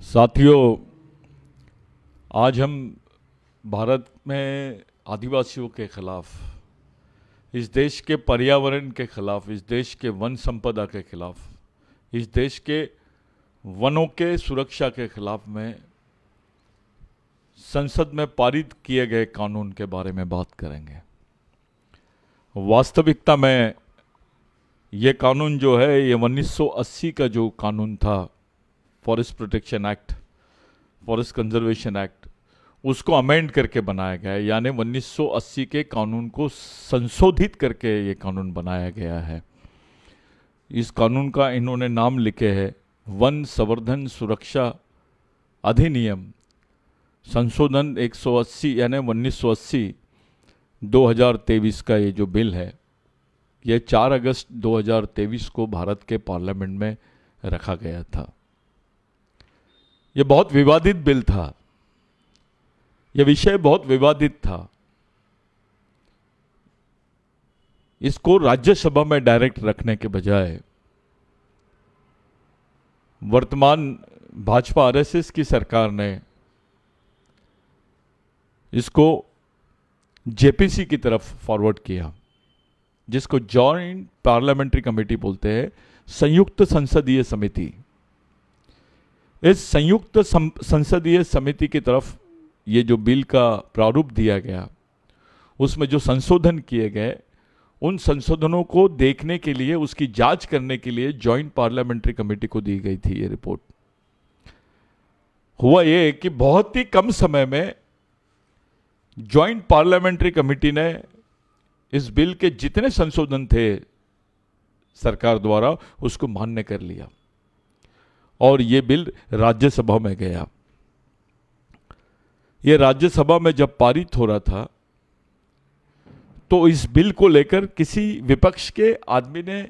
साथियों, आज हम भारत में आदिवासियों के खिलाफ, इस देश के पर्यावरण के खिलाफ, इस देश के वन संपदा के खिलाफ, इस देश के वनों के सुरक्षा के खिलाफ में संसद में पारित किए गए कानून के बारे में बात करेंगे। वास्तविकता में ये कानून जो है, ये 1980 का जो कानून था, forest protection act, forest conservation act, उसको अमेंड करके बनाया गया है। यानी 1980 के कानून को संशोधित करके ये कानून बनाया गया है। इस कानून का इन्होंने नाम लिखे है वन संवर्धन सुरक्षा अधिनियम संशोधन 180, यानी 1980 2023 का ये जो बिल है, ये 4 अगस्त 2023 को भारत के पार्लियामेंट में रखा गया था। ये बहुत विवादित बिल था, यह विषय बहुत विवादित था। इसको राज्यसभा में डायरेक्ट रखने के बजाय वर्तमान भाजपा आरएसएस की सरकार ने इसको जेपीसी की तरफ फॉरवर्ड किया, जिसको जॉइंट पार्लियामेंट्री कमेटी बोलते हैं, संयुक्त संसदीय समिति। इस संयुक्त संसदीय समिति की तरफ ये जो बिल का प्रारूप दिया गया, उसमें जो संशोधन किए गए, उन संशोधनों को देखने के लिए, उसकी जांच करने के लिए जॉइंट पार्लियामेंट्री कमेटी को दी गई थी ये रिपोर्ट। हुआ ये कि बहुत ही कम समय में जॉइंट पार्लियामेंट्री कमेटी ने इस बिल के जितने संशोधन थे सरकार द्वारा, उसको मान्य कर लिया और ये बिल राज्यसभा में गया। ये राज्यसभा में जब पारित हो रहा था, तो इस बिल को लेकर किसी विपक्ष के आदमी ने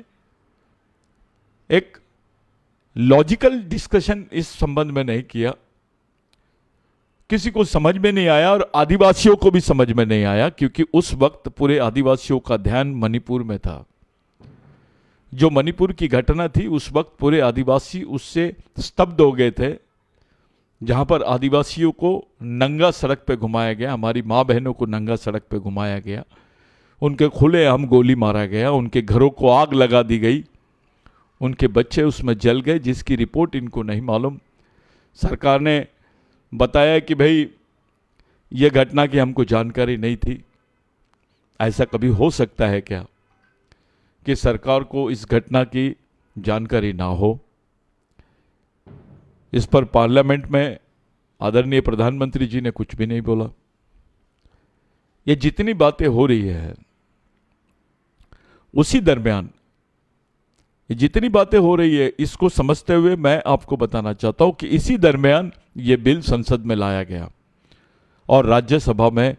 एक लॉजिकल डिस्कशन इस संबंध में नहीं किया। किसी को समझ में नहीं आया और आदिवासियों को भी समझ में नहीं आया, क्योंकि उस वक्त पूरे आदिवासियों का ध्यान मणिपुर में था। जो मणिपुर की घटना थी, उस वक्त पूरे आदिवासी उससे स्तब्ध हो गए थे, जहां पर आदिवासियों को नंगा सड़क पे घुमाया गया, हमारी माँ बहनों को नंगा सड़क पे घुमाया गया, उनके खुलेआम गोली मारा गया, उनके घरों को आग लगा दी गई, उनके बच्चे उसमें जल गए, जिसकी रिपोर्ट इनको नहीं मालूम। सरकार ने बताया कि भाई ये घटना की हमको जानकारी नहीं थी। ऐसा कभी हो सकता है क्या कि सरकार को इस घटना की जानकारी ना हो? इस पर पार्लियामेंट में आदरणीय प्रधानमंत्री जी ने कुछ भी नहीं बोला। ये जितनी बातें हो रही है, उसी दरमियान ये जितनी बातें हो रही है, इसको समझते हुए मैं आपको बताना चाहता हूं कि इसी दरमियान ये बिल संसद में लाया गया और राज्यसभा में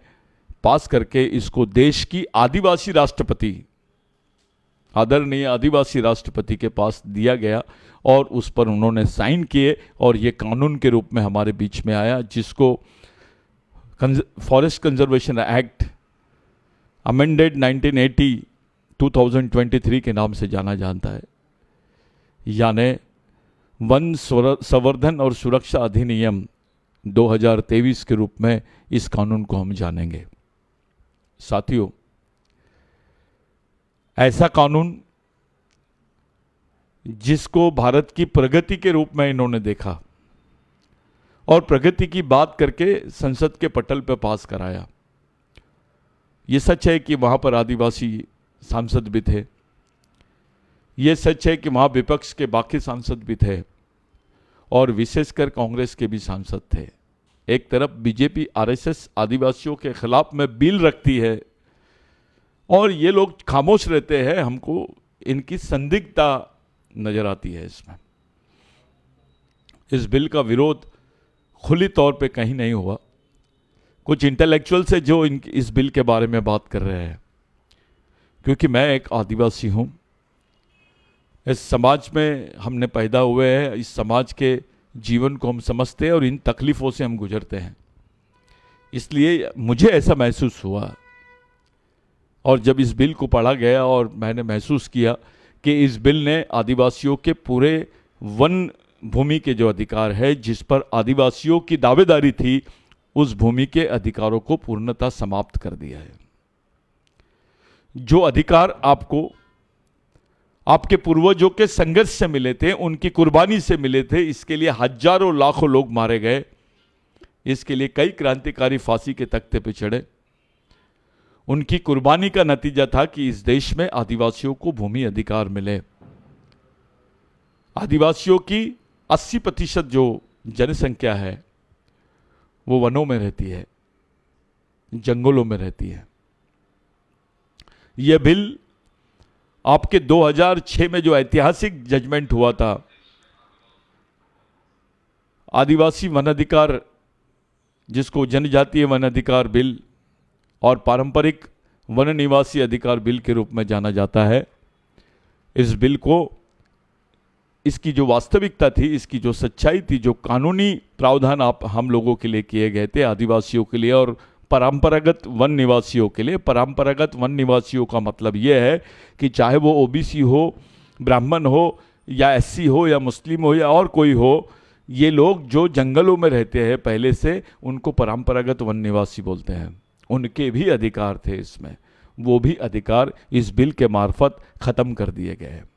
पास करके इसको देश की आदिवासी राष्ट्रपति, आदरणीय आदिवासी राष्ट्रपति के पास दिया गया और उस पर उन्होंने साइन किए और ये कानून के रूप में हमारे बीच में आया, जिसको फॉरेस्ट कंजर्वेशन एक्ट अमेंडेड 1980 2023 के नाम से जाना जाता है। यानी वन संवर्धन और सुरक्षा अधिनियम 2023 के रूप में इस कानून को हम जानेंगे। साथियों, ऐसा कानून जिसको भारत की प्रगति के रूप में इन्होंने देखा और प्रगति की बात करके संसद के पटल पर पास कराया। ये सच है कि वहां पर आदिवासी सांसद भी थे, ये सच है कि वहां विपक्ष के बाकी सांसद भी थे और विशेषकर कांग्रेस के भी सांसद थे। एक तरफ बीजेपी आरएसएस आदिवासियों के खिलाफ में बिल रखती है और ये लोग खामोश रहते हैं, हमको इनकी संदिग्धता नजर आती है इसमें। इस बिल का विरोध खुली तौर पे कहीं नहीं हुआ। कुछ इंटेलेक्चुअल से जो इस बिल के बारे में बात कर रहे हैं, क्योंकि मैं एक आदिवासी हूं, इस समाज में हमने पैदा हुए हैं, इस समाज के जीवन को हम समझते हैं और इन तकलीफों से हम गुजरते हैं, इसलिए मुझे ऐसा महसूस हुआ। और जब इस बिल को पढ़ा गया और मैंने महसूस किया कि इस बिल ने आदिवासियों के पूरे वन भूमि के जो अधिकार है, जिस पर आदिवासियों की दावेदारी थी, उस भूमि के अधिकारों को पूर्णतः समाप्त कर दिया है। जो अधिकार आपको आपके पूर्वजों के संघर्ष से मिले थे, उनकी कुर्बानी से मिले थे, इसके लिए हजारों लाखों लोग मारे गए, इसके लिए कई क्रांतिकारी फांसी के तख्ते पर चढ़े। उनकी कुर्बानी का नतीजा था कि इस देश में आदिवासियों को भूमि अधिकार मिले। आदिवासियों की 80% जो जनसंख्या है वो वनों में रहती है, जंगलों में रहती है। यह बिल आपके 2006 में जो ऐतिहासिक जजमेंट हुआ था, आदिवासी वन अधिकार, जिसको जनजातीय वन अधिकार बिल और पारंपरिक वन निवासी अधिकार बिल के रूप में जाना जाता है, इस बिल को, इसकी जो वास्तविकता थी, इसकी जो सच्चाई थी, जो कानूनी प्रावधान आप हम लोगों के लिए किए गए थे, आदिवासियों के लिए और परंपरागत वन निवासियों के लिए। परंपरागत वन निवासियों का मतलब यह है कि चाहे वो ओबीसी हो, ब्राह्मण हो या एससी हो या मुस्लिम हो या और कोई हो, ये लोग जो जंगलों में रहते हैं पहले से, उनको परंपरागत वन निवासी बोलते हैं। उनके भी अधिकार थे इसमें, वो भी अधिकार इस बिल के मार्फत खत्म कर दिए गए हैं।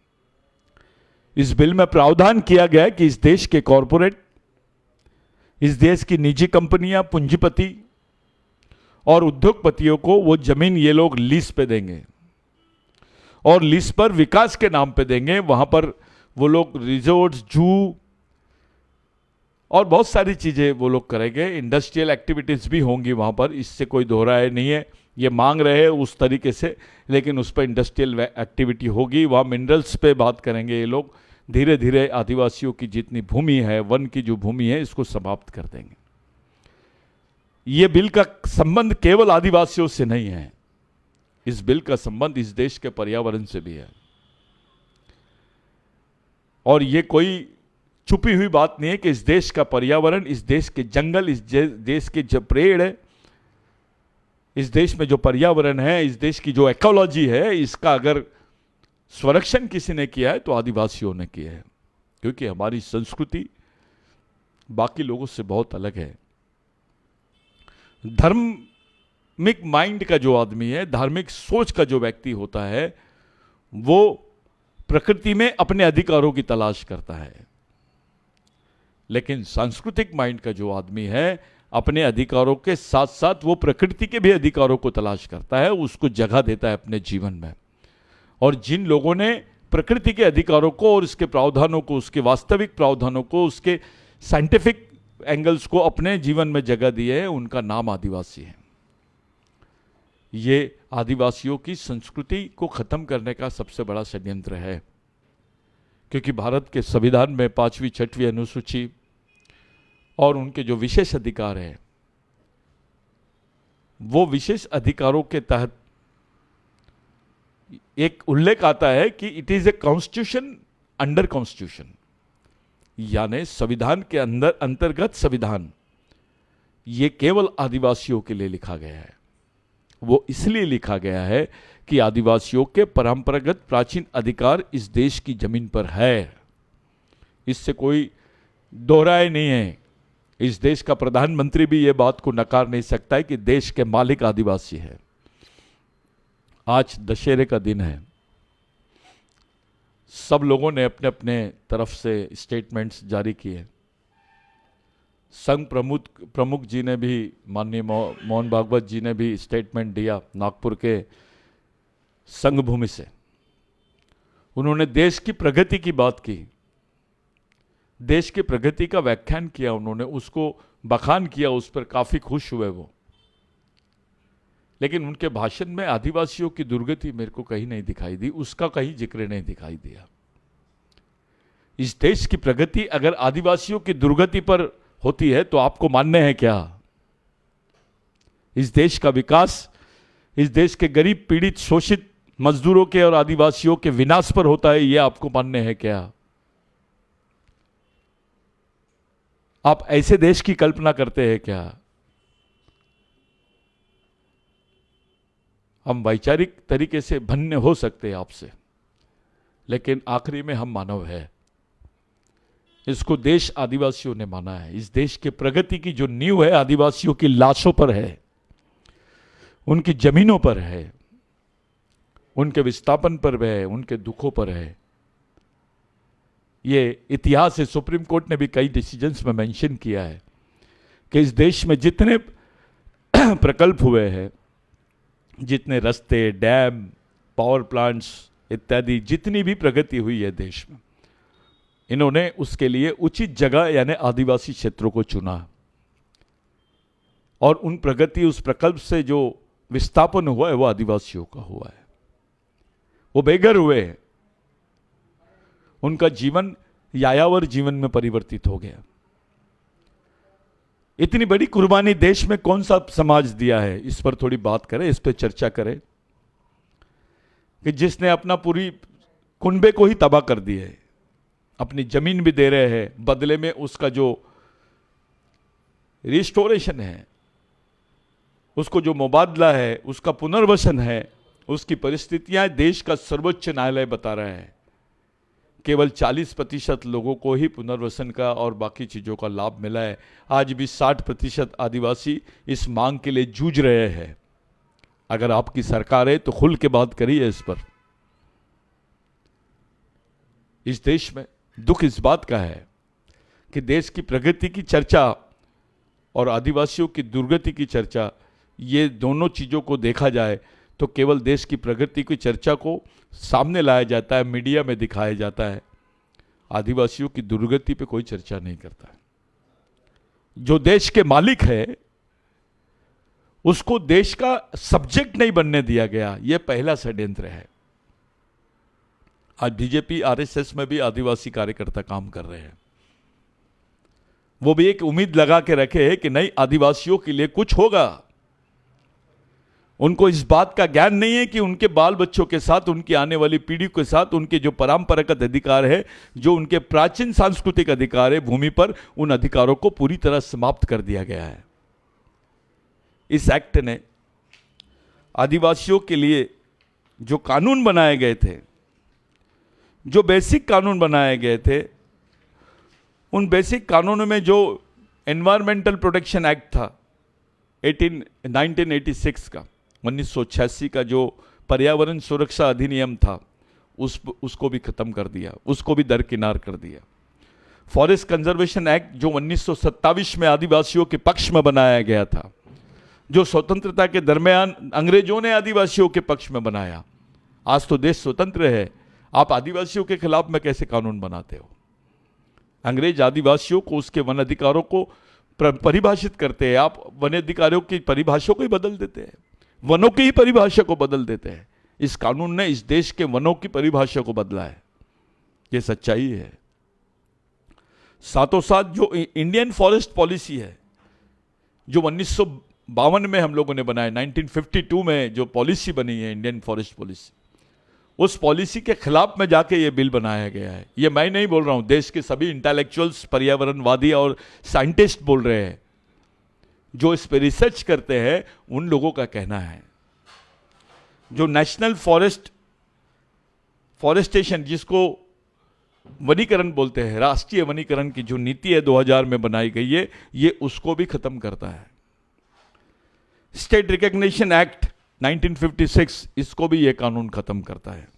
इस बिल में प्रावधान किया गया है कि इस देश के कॉरपोरेट, इस देश की निजी कंपनियां, पूंजीपति और उद्योगपतियों को वो जमीन ये लोग लीज पे देंगे और लीज पर विकास के नाम पे देंगे। वहां पर वो लोग रिजॉर्ट्स, जू और बहुत सारी चीजें वो लोग करेंगे। इंडस्ट्रियल एक्टिविटीज भी होंगी वहां पर, इससे कोई दोहराए नहीं है। ये मांग रहे हैं उस तरीके से, लेकिन उस पर इंडस्ट्रियल एक्टिविटी होगी। वहाँ मिनरल्स पे बात करेंगे ये लोग। धीरे धीरे आदिवासियों की जितनी भूमि है, वन की जो भूमि है, इसको समाप्त कर देंगे। ये बिल का संबंध केवल आदिवासियों से नहीं है, इस बिल का संबंध इस देश के पर्यावरण से भी है। और ये कोई छुपी हुई बात नहीं है कि इस देश का पर्यावरण, इस देश के जंगल, इस देश के जो पेड़ है, इस देश में जो पर्यावरण है, इस देश की जो इकोलॉजी है, इसका अगर संरक्षण किसी ने किया है तो आदिवासियों ने किया है। क्योंकि हमारी संस्कृति बाकी लोगों से बहुत अलग है। धार्मिक माइंड का जो आदमी है, धार्मिक सोच का जो व्यक्ति होता है, वो प्रकृति में अपने अधिकारों की तलाश करता है। लेकिन सांस्कृतिक माइंड का जो आदमी है, अपने अधिकारों के साथ साथ वो प्रकृति के भी अधिकारों को तलाश करता है, उसको जगह देता है अपने जीवन में। और जिन लोगों ने प्रकृति के अधिकारों को और उसके प्रावधानों को, उसके वास्तविक प्रावधानों को, उसके साइंटिफिक एंगल्स को अपने जीवन में जगह दी है, उनका नाम आदिवासी है। ये आदिवासियों की संस्कृति को खत्म करने का सबसे बड़ा षड्यंत्र है। क्योंकि भारत के संविधान में 5वीं 6वीं अनुसूची और उनके जो विशेष अधिकार है, वो विशेष अधिकारों के तहत एक उल्लेख आता है कि it is a constitution under constitution, यानी संविधान के अंदर अंतर्गत संविधान। ये केवल आदिवासियों के लिए लिखा गया है। वो इसलिए लिखा गया है कि आदिवासियों के परंपरागत प्राचीन अधिकार इस देश की जमीन पर है, इससे कोई दोहराए नहीं है। इस देश का प्रधानमंत्री भी ये बात को नकार नहीं सकता है कि देश के मालिक आदिवासी है। आज दशहरे का दिन है, सब लोगों ने अपने अपने तरफ से स्टेटमेंट्स जारी किए। संघ प्रमुख जी ने भी, माननीय मोहन भागवत जी ने भी स्टेटमेंट दिया नागपुर के संघ भूमि से। उन्होंने देश की प्रगति की बात की, देश की प्रगति का व्याख्यान किया, उन्होंने उसको बखान किया, उस पर काफी खुश हुए वो। लेकिन उनके भाषण में आदिवासियों की दुर्गति मेरे को कहीं नहीं दिखाई दी, उसका कहीं जिक्र नहीं दिखाई दिया। इस देश की प्रगति अगर आदिवासियों की दुर्गति पर होती है तो आपको मानने हैं क्या? इस देश का विकास इस देश के गरीब, पीड़ित, शोषित मजदूरों के और आदिवासियों के विनाश पर होता है, यह आपको मानने हैं क्या? आप ऐसे देश की कल्पना करते हैं क्या? हम वैचारिक तरीके से भिन्न हो सकते हैं आपसे, लेकिन आखिरी में हम मानव है। इसको देश आदिवासियों ने माना है। इस देश के प्रगति की जो नींव है आदिवासियों की लाशों पर है, उनकी जमीनों पर है, उनके विस्थापन पर है, उनके दुखों पर है। ये इतिहास है। सुप्रीम कोर्ट ने भी कई डिसीजंस में मेंशन किया है कि इस देश में जितने प्रकल्प हुए हैं, जितने रास्ते, डैम, पावर प्लांट्स इत्यादि, जितनी भी प्रगति हुई है देश में, इन्होंने उसके लिए उचित जगह यानी आदिवासी क्षेत्रों को चुना। और उन प्रगति, उस प्रकल्प से जो विस्थापन हुआ है वो आदिवासियों का हुआ है। वो बेघर हुए हैं, उनका जीवन यायावर जीवन में परिवर्तित हो गया। इतनी बड़ी कुर्बानी देश में कौन सा समाज दिया है, इस पर थोड़ी बात करें, इस पर चर्चा करें कि जिसने अपना पूरी कुनबे को ही तबाह कर दिया है, अपनी जमीन भी दे रहे हैं, बदले में उसका जो रिस्टोरेशन है, उसको जो मुबादला है, उसका पुनर्वसन है, उसकी परिस्थितियां देश का सर्वोच्च न्यायालय बता रहा है केवल 40% लोगों को ही पुनर्वसन का और बाकी चीज़ों का लाभ मिला है। आज भी 60% आदिवासी इस मांग के लिए जूझ रहे हैं। अगर आपकी सरकार है तो खुल के बात करिए इस पर। इस देश में दुख इस बात का है कि देश की प्रगति की चर्चा और आदिवासियों की दुर्गति की चर्चा, ये दोनों चीज़ों को देखा जाए तो केवल देश की प्रगति की चर्चा को सामने लाया जाता है, मीडिया में दिखाया जाता है, आदिवासियों की दुर्गति पे कोई चर्चा नहीं करता है। जो देश के मालिक है उसको देश का सब्जेक्ट नहीं बनने दिया गया, यह पहला षड्यंत्र है। आज बीजेपी आरएसएस में भी आदिवासी कार्यकर्ता काम कर रहे हैं। वो भी एक उम्मीद लगा के रखे हैं कि नहीं, आदिवासियों के लिए कुछ होगा। उनको इस बात का ज्ञान नहीं है कि उनके बाल बच्चों के साथ, उनकी आने वाली पीढ़ी के साथ, उनके जो परंपरागत अधिकार है, जो उनके प्राचीन सांस्कृतिक अधिकार है भूमि पर, उन अधिकारों को पूरी तरह समाप्त कर दिया गया है। इस एक्ट ने आदिवासियों के लिए जो कानून बनाए गए थे, जो बेसिक कानून बनाए गए थे, उन बेसिक कानूनों में जो एनवायरमेंटल प्रोटेक्शन एक्ट था 1986 का, 1986 का जो पर्यावरण सुरक्षा अधिनियम था, उसको भी खत्म कर दिया, उसको भी दरकिनार कर दिया। फॉरेस्ट कंजर्वेशन एक्ट जो 1927 में आदिवासियों के पक्ष में बनाया गया था, जो स्वतंत्रता के दरमियान अंग्रेजों ने आदिवासियों के पक्ष में बनाया। आज तो देश स्वतंत्र है, आप आदिवासियों के खिलाफ में कैसे कानून बनाते हो? अंग्रेज आदिवासियों को, उसके वन अधिकारों को परिभाषित करते हैं, आप वन अधिकारियों की परिभाषा को ही बदल देते हैं, वनों की ही परिभाषा को बदल देते हैं। इस कानून ने इस देश के वनों की परिभाषा को बदला है, ये सच्चाई है। साथों साथ जो इंडियन फॉरेस्ट पॉलिसी है, जो 1952 में हम लोगों ने बनाया, 1952 में जो पॉलिसी बनी है इंडियन फॉरेस्ट पॉलिसी, उस पॉलिसी के खिलाफ में जाके ये बिल बनाया गया है। ये मैं नहीं बोल रहा हूं, देश के सभी इंटेलेक्चुअल्स, पर्यावरणवादी और साइंटिस्ट बोल रहे हैं, जो इस पे रिसर्च करते हैं, उन लोगों का कहना है। जो नेशनल फॉरेस्टेशन, जिसको वनीकरण बोलते हैं, राष्ट्रीय वनीकरण की जो नीति है 2000 में बनाई गई है, ये उसको भी खत्म करता है। स्टेट रिकॉग्निशन एक्ट 1956, इसको भी यह कानून खत्म करता है।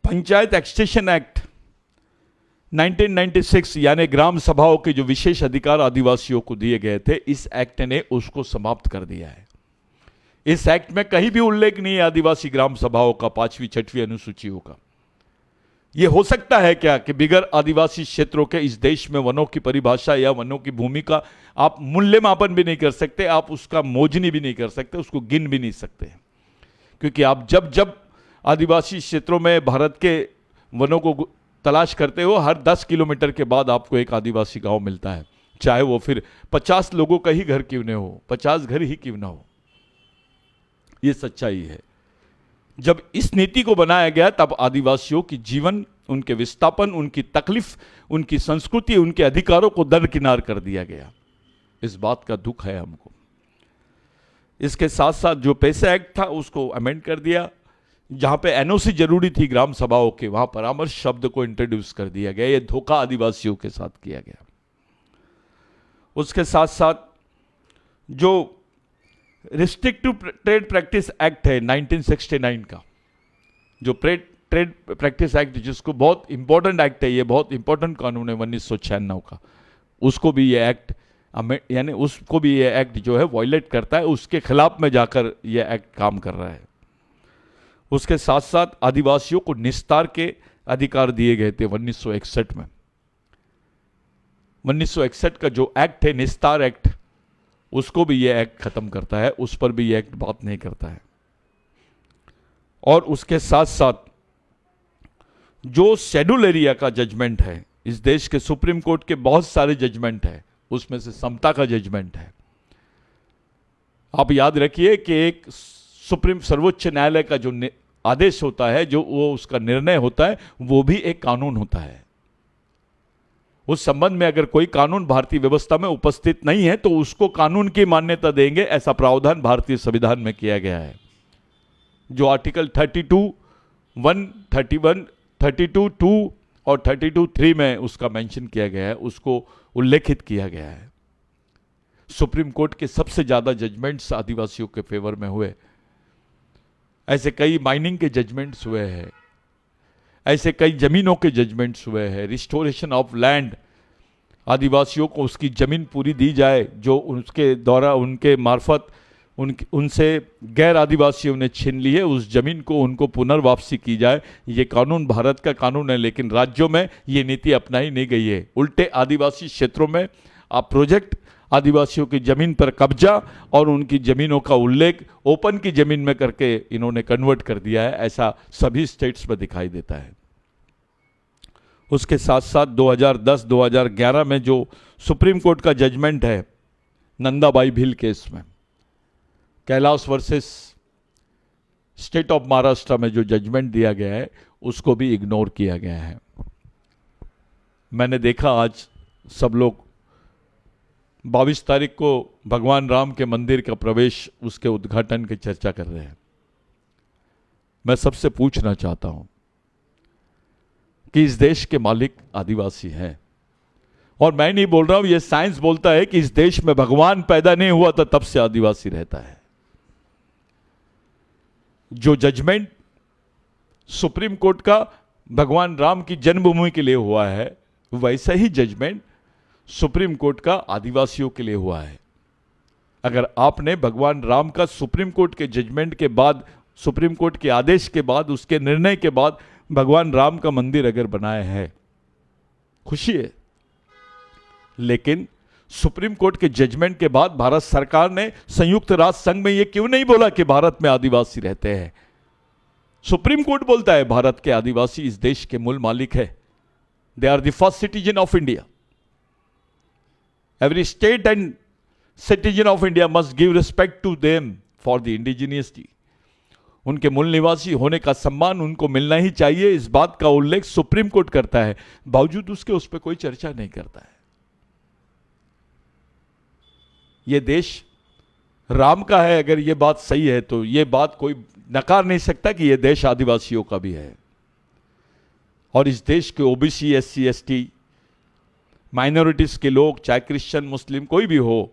पंचायत एक्सटेंशन एक्ट 1996, यानी ग्राम सभाओं के जो विशेष अधिकार आदिवासियों को दिए गए थे, इस एक्ट ने उसको समाप्त कर दिया है। इस एक्ट में कहीं भी उल्लेख नहीं है आदिवासी ग्राम सभाओं का, 5वीं 6वीं अनुसूचियों का। यह हो सकता है क्या कि बिगर आदिवासी क्षेत्रों के इस देश में वनों की परिभाषा या वनों की भूमि का आप मूल्यमापन भी नहीं कर सकते, आप उसका मोजनी भी नहीं कर सकते, उसको गिन भी नहीं सकते, क्योंकि आप जब जब आदिवासी क्षेत्रों में भारत के वनों को तलाश करते हो, हर 10 किलोमीटर के बाद आपको एक आदिवासी गांव मिलता है, चाहे वो फिर 50 लोगों का ही घर क्यों न हो, 50 घर ही क्यों ना हो। ये सच्चाई है। जब इस नीति को बनाया गया तब आदिवासियों की जीवन, उनके विस्थापन, उनकी तकलीफ, उनकी संस्कृति, उनके अधिकारों को दरकिनार कर दिया गया। इस बात का दुख है हमको। इसके साथ साथ जो पैसा एक्ट था उसको अमेंड कर दिया, जहां पे एनओसी जरूरी थी ग्राम सभाओं के, वहां परामर्श शब्द को इंट्रोड्यूस कर दिया गया। ये धोखा आदिवासियों के साथ किया गया। उसके साथ साथ जो रिस्ट्रिक्टिव ट्रेड प्रैक्टिस एक्ट है 1969 का, जो ट्रेड प्रैक्टिस एक्ट, जिसको बहुत इंपॉर्टेंट एक्ट है, ये बहुत इंपॉर्टेंट कानून है 1996 का, उसको भी ये एक्ट यानी उसको भी ये एक्ट जो है वायलेट करता है, उसके खिलाफ में जाकर ये एक्ट काम कर रहा है। उसके साथ साथ आदिवासियों को निस्तार के अधिकार दिए गए थे 1961 में। 1961 का जो एक्ट है निस्तार एक्ट, उसको भी ये एक्ट खत्म करता है, उस पर भी ये एक्ट बात नहीं करता है। और उसके साथ साथ जो शेड्यूल एरिया का जजमेंट है, इस देश के सुप्रीम कोर्ट के बहुत सारे जजमेंट है, उसमें से समता का जजमेंट है। आप याद रखिए कि एक सुप्रीम सर्वोच्च न्यायालय का जो आदेश होता है, जो वो उसका निर्णय होता है, वो भी एक कानून होता है। उस संबंध में अगर कोई कानून भारतीय व्यवस्था में उपस्थित नहीं है तो उसको कानून की मान्यता देंगे, ऐसा प्रावधान भारतीय संविधान में किया गया है। जो आर्टिकल 32(1), 31, 32(2) और 32(3) में उसका मेंशन किया गया है, उसको उल्लेखित किया गया है। सुप्रीम कोर्ट के सबसे ज्यादा जजमेंट्स आदिवासियों के फेवर में हुए। ऐसे कई माइनिंग के जजमेंट्स हुए हैं, ऐसे कई जमीनों के जजमेंट्स हुए हैं। रिस्टोरेशन ऑफ लैंड, आदिवासियों को उसकी जमीन पूरी दी जाए जो उसके द्वारा उनके मार्फत उनसे गैर आदिवासियों ने छीन ली है, उस जमीन को उनको पुनर्वापसी की जाए। ये कानून भारत का कानून है, लेकिन राज्यों में ये नीति अपनाई नहीं गई है। उल्टे आदिवासी क्षेत्रों में आप प्रोजेक्ट आदिवासियों की जमीन पर कब्जा और उनकी जमीनों का उल्लेख ओपन की जमीन में करके इन्होंने कन्वर्ट कर दिया है। ऐसा सभी स्टेट्स में दिखाई देता है। उसके साथ साथ 2010-2011 में जो सुप्रीम कोर्ट का जजमेंट है नंदाबाई भील केस में, Kailash versus state of Maharashtra में जो जजमेंट दिया गया है, उसको भी इग्नोर किया गया है। मैंने देखा आज सब लोग 22 तारीख को भगवान राम के मंदिर का प्रवेश, उसके उद्घाटन की चर्चा कर रहे हैं। मैं सबसे पूछना चाहता हूं कि इस देश के मालिक आदिवासी हैं, और मैं नहीं बोल रहा हूं, यह साइंस बोलता है कि इस देश में भगवान पैदा नहीं हुआ था तब से आदिवासी रहता है। जो जजमेंट सुप्रीम कोर्ट का भगवान राम की जन्मभूमि के लिए हुआ है, वैसा ही जजमेंट सुप्रीम कोर्ट का आदिवासियों के लिए हुआ है। अगर आपने भगवान राम का सुप्रीम कोर्ट के जजमेंट के बाद, सुप्रीम कोर्ट के आदेश के बाद, उसके निर्णय के बाद भगवान राम का मंदिर अगर बनाया है, खुशी है। लेकिन सुप्रीम कोर्ट के जजमेंट के बाद भारत सरकार ने संयुक्त राष्ट्र संघ में यह क्यों नहीं बोला कि भारत में आदिवासी रहते हैं? सुप्रीम कोर्ट बोलता है भारत के आदिवासी इस देश के मूल मालिक है। They are the first citizen of India. Every state and citizen of India must give respect to them for the indigeneity. उनके मूल निवासी होने का सम्मान उनको मिलना ही चाहिए, इस बात का उल्लेख सुप्रीम कोर्ट करता है। बावजूद उसके उस पर कोई चर्चा नहीं करता है। यह देश राम का है, अगर यह बात सही है तो यह बात कोई नकार नहीं सकता कि यह देश आदिवासियों का भी है। और इस देश के ओबीसी, एससी, एसटी, माइनॉरिटीज के लोग, चाहे क्रिश्चियन, मुस्लिम, कोई भी हो,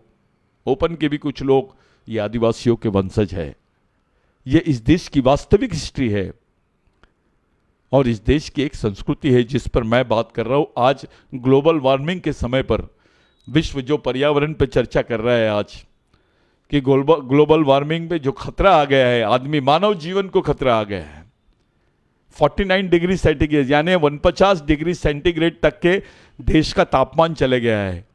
ओपन के भी कुछ लोग, ये आदिवासियों के वंशज है। ये इस देश की वास्तविक हिस्ट्री है और इस देश की एक संस्कृति है जिस पर मैं बात कर रहा हूं। आज ग्लोबल वार्मिंग के समय पर विश्व जो पर्यावरण पर चर्चा कर रहा है आज, कि ग्लोबल वार्मिंग में जो खतरा आ गया है, आदमी मानव जीवन को खतरा आ गया है। 49 डिग्री सेंटीग्रेड यानी 49 डिग्री सेंटीग्रेड तक के देश का तापमान चले गया है।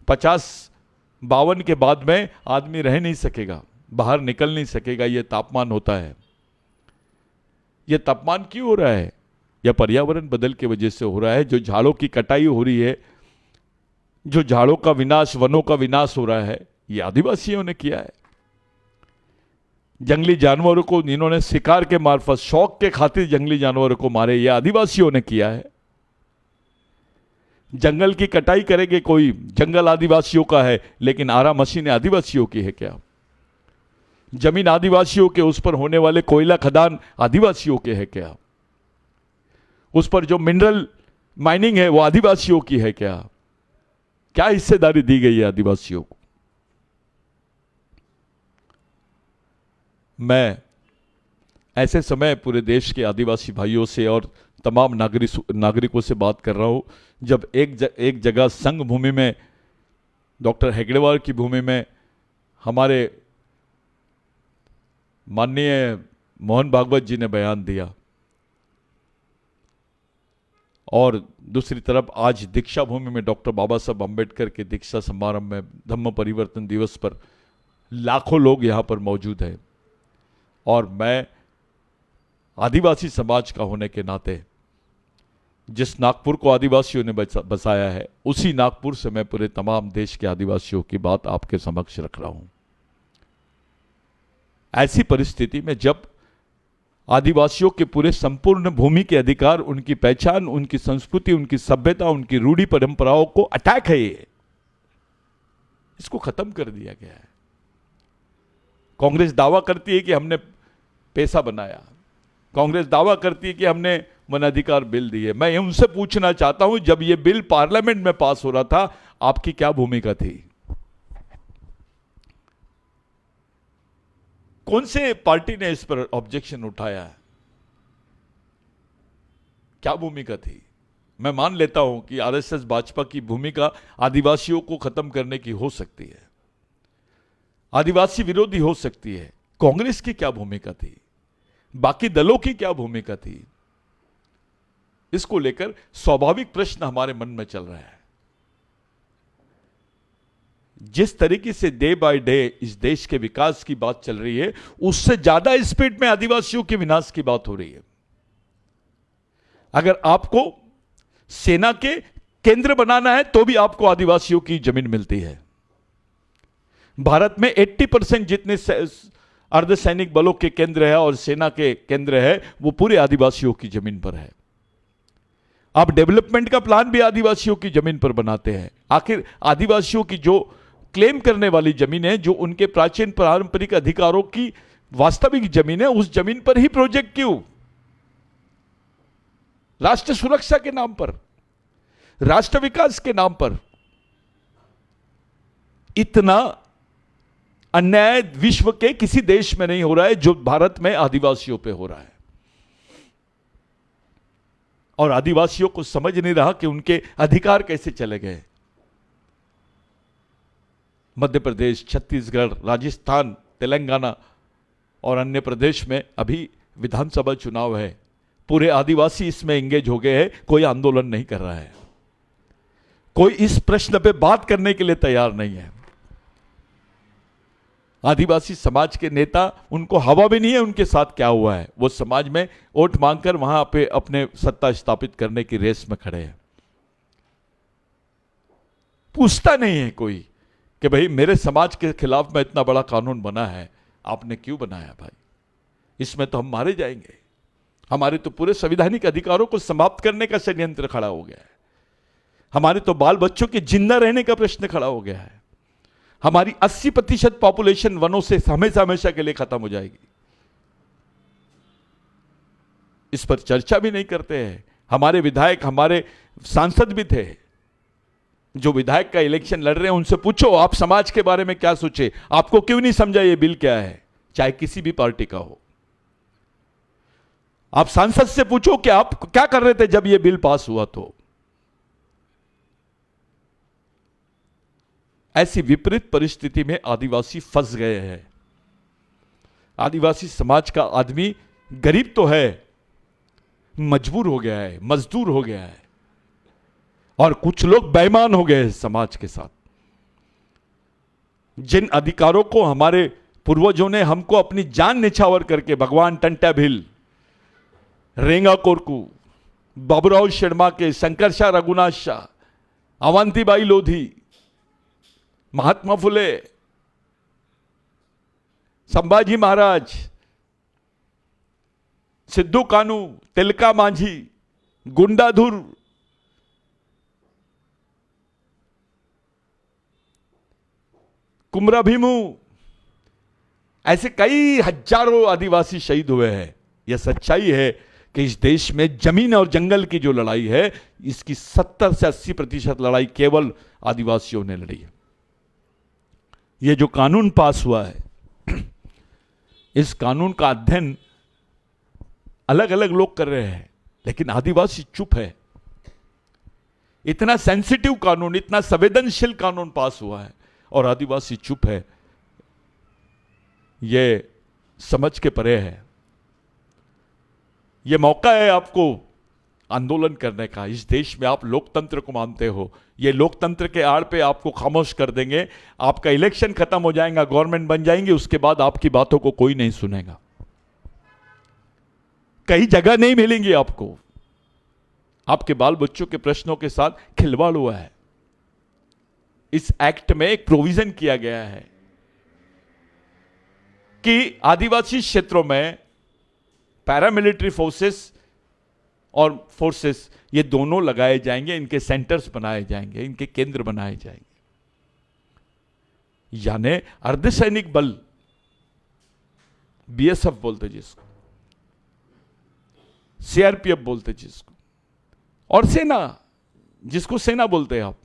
50-52 के बाद में आदमी रह नहीं सकेगा, बाहर निकल नहीं सकेगा। यह तापमान होता है। यह तापमान क्यों हो रहा है? यह पर्यावरण बदल की वजह से हो रहा है। जो झाड़ों की कटाई हो रही है, जो झाड़ों का विनाश, वनों का विनाश हो रहा है, यह आदिवासियों ने किया है। जंगली जानवरों को इन्होंने शिकार के मार्फत, शौक के खातिर जंगली जानवरों को मारे, यह आदिवासियों ने किया है। जंगल की कटाई करेंगे कोई, जंगल आदिवासियों का है, लेकिन आरा मशीनें आदिवासियों की है क्या? जमीन आदिवासियों के, उस पर होने वाले कोयला खदान आदिवासियों के है क्या? उस पर जो मिनरल माइनिंग है वो आदिवासियों की है क्या? क्या हिस्सेदारी दी गई है आदिवासियों को? मैं ऐसे समय पूरे देश के आदिवासी भाइयों से और तमाम नागरिकों से बात कर रहा हूं, जब एक जगह संघ भूमि में, डॉक्टर हेगड़ेवार की भूमि में हमारे माननीय मोहन भागवत जी ने बयान दिया, और दूसरी तरफ आज दीक्षा भूमि में डॉक्टर बाबा साहब अम्बेडकर के दीक्षा समारंभ में धम्म परिवर्तन दिवस पर लाखों लोग यहां पर मौजूद हैं। और मैं आदिवासी समाज का होने के नाते जिस नागपुर को आदिवासियों ने बसाया है, उसी नागपुर से मैं पूरे तमाम देश के आदिवासियों की बात आपके समक्ष रख रहा हूं। ऐसी परिस्थिति में जब आदिवासियों के पूरे संपूर्ण भूमि के अधिकार, उनकी पहचान, उनकी संस्कृति, उनकी सभ्यता, उनकी रूढ़ी परंपराओं को अटैक है, ये इसको खत्म कर दिया गया है। कांग्रेस दावा करती है कि हमने पैसा बनाया, कांग्रेस दावा करती है कि हमने वनाधिकार बिल दिए। मैं उनसे पूछना चाहता हूं, जब यह बिल पार्लियामेंट में पास हो रहा था, आपकी क्या भूमिका थी? कौन से पार्टी ने इस पर ऑब्जेक्शन उठाया है? क्या भूमिका थी? मैं मान लेता हूं कि आरएसएस भाजपा की भूमिका आदिवासियों को खत्म करने की हो सकती है, आदिवासी विरोधी हो सकती है। कांग्रेस की क्या भूमिका थी? बाकी दलों की क्या भूमिका थी? इसको लेकर स्वाभाविक प्रश्न हमारे मन में चल रहा है। जिस तरीके से डे बाय डे इस देश के विकास की बात चल रही है, उससे ज्यादा स्पीड में आदिवासियों के विनाश की बात हो रही है। अगर आपको सेना के केंद्र बनाना है तो भी आपको आदिवासियों की जमीन मिलती है। भारत में 80% जितने अर्धसैनिक बलों के केंद्र है और सेना के केंद्र है, वो पूरे आदिवासियों की जमीन पर है। आप डेवलपमेंट का प्लान भी आदिवासियों की जमीन पर बनाते हैं। आखिर आदिवासियों की जो क्लेम करने वाली जमीन है, जो उनके प्राचीन पारंपरिक अधिकारों की वास्तविक जमीन है, उस जमीन पर ही प्रोजेक्ट क्यों? राष्ट्र सुरक्षा के नाम पर, राष्ट्र विकास के नाम पर इतना अन्याय विश्व के किसी देश में नहीं हो रहा है जो भारत में आदिवासियों पे हो रहा है। और आदिवासियों को समझ नहीं रहा कि उनके अधिकार कैसे चले गए। मध्य प्रदेश, छत्तीसगढ़, राजस्थान, तेलंगाना और अन्य प्रदेश में अभी विधानसभा चुनाव है। पूरे आदिवासी इसमें एंगेज हो गए हैं। कोई आंदोलन नहीं कर रहा है, कोई इस प्रश्न पे बात करने के लिए तैयार नहीं है। आदिवासी समाज के नेता, उनको हवा भी नहीं है उनके साथ क्या हुआ है। वो समाज में वोट मांगकर वहां पे अपने सत्ता स्थापित करने की रेस में खड़े हैं। पूछता नहीं है कोई कि भाई मेरे समाज के खिलाफ में इतना बड़ा कानून बना है, आपने क्यों बनाया भाई? इसमें तो हम मारे जाएंगे। हमारे तो पूरे संवैधानिक अधिकारों को समाप्त करने का षड्यंत्र खड़ा हो गया है। हमारे तो बाल बच्चों के जिंदा रहने का प्रश्न खड़ा हो गया है। हमारी 80% पॉपुलेशन वनों से हमेशा हमेशा के लिए खत्म हो जाएगी। इस पर चर्चा भी नहीं करते हैं। हमारे विधायक, हमारे सांसद भी थे, जो विधायक का इलेक्शन लड़ रहे हैं, उनसे पूछो आप समाज के बारे में क्या सोचे, आपको क्यों नहीं समझा ये बिल क्या है, चाहे किसी भी पार्टी का हो। आप सांसद से पूछो कि आप क्या कर रहे थे जब ये बिल पास हुआ। तो ऐसी विपरीत परिस्थिति में आदिवासी फंस गए हैं। आदिवासी समाज का आदमी गरीब तो है, मजबूर हो गया है, मजदूर हो गया है, और कुछ लोग बेईमान हो गए हैं समाज के साथ। जिन अधिकारों को हमारे पूर्वजों ने हमको अपनी जान निछावर करके, भगवान टंटा भिल, रेंगा कोरकू, बाबूराव शर्मा के, शंकर शाह रघुनाथ शाह, अवंतीबाई लोधी, महात्मा फुले, संभाजी महाराज, सिद्धू कानू, तिलका मांझी, गुंडाधुर, कुमरा भीमू, ऐसे कई हजारों आदिवासी शहीद हुए हैं। यह सच्चाई है कि इस देश में जमीन और जंगल की जो लड़ाई है, इसकी 70 से 80% लड़ाई केवल आदिवासियों ने लड़ी है। यह जो कानून पास हुआ है, इस कानून का अध्ययन अलग अलग लोग कर रहे हैं, लेकिन आदिवासी चुप है। इतना सेंसिटिव कानून, इतना संवेदनशील कानून पास हुआ है और आदिवासी चुप है, यह समझ के परे है। यह मौका है आपको आंदोलन करने का। इस देश में आप लोकतंत्र को मानते हो, ये लोकतंत्र के आड़ पे आपको खामोश कर देंगे। आपका इलेक्शन खत्म हो जाएगा, गवर्नमेंट बन जाएंगी, उसके बाद आपकी बातों को कोई नहीं सुनेगा, कई जगह नहीं मिलेंगी आपको। आपके बाल बच्चों के प्रश्नों के साथ खिलवाड़ हुआ है। इस एक्ट में एक प्रोविजन किया गया है कि आदिवासी क्षेत्रों में पैरामिलिट्री फोर्सेस और फोर्सेस ये दोनों लगाए जाएंगे, इनके सेंटर्स बनाए जाएंगे, इनके केंद्र बनाए जाएंगे। यानी अर्धसैनिक बल, बीएसएफ बोलते जिसको, सीआरपीएफ बोलते जिसको, और सेना जिसको सेना बोलते हैं आप,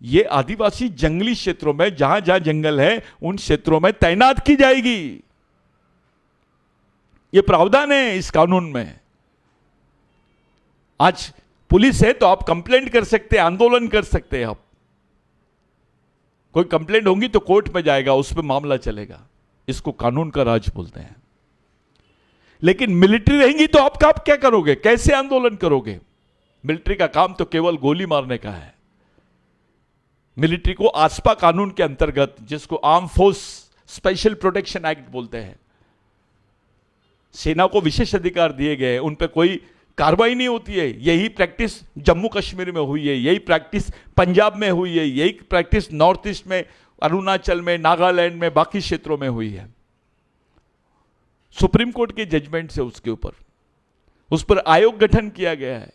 ये आदिवासी जंगली क्षेत्रों में जहां जहां जंगल है उन क्षेत्रों में तैनात की जाएगी। ये प्रावधान है इस कानून में। आज पुलिस है तो आप कंप्लेंट कर सकते हैं, आंदोलन कर सकते हैं। आप कोई कंप्लेंट होगी तो कोर्ट में जाएगा, उस पर मामला चलेगा। इसको कानून का राज बोलते हैं। लेकिन मिलिट्री रहेंगी तो आप क्या करोगे, कैसे आंदोलन करोगे? मिलिट्री का काम तो केवल गोली मारने का है। मिलिट्री को आसपा कानून के अंतर्गत, जिसको arm force special protection act बोलते हैं, सेना को विशेष अधिकार दिए गए, उन पर कोई कार्रवाई नहीं होती है। यही प्रैक्टिस जम्मू कश्मीर में हुई है, यही प्रैक्टिस पंजाब में हुई है, यही प्रैक्टिस नॉर्थ ईस्ट में, अरुणाचल में, नागालैंड में, बाकी क्षेत्रों में हुई है। सुप्रीम कोर्ट के जजमेंट से उसके ऊपर, उस पर आयोग गठन किया गया है।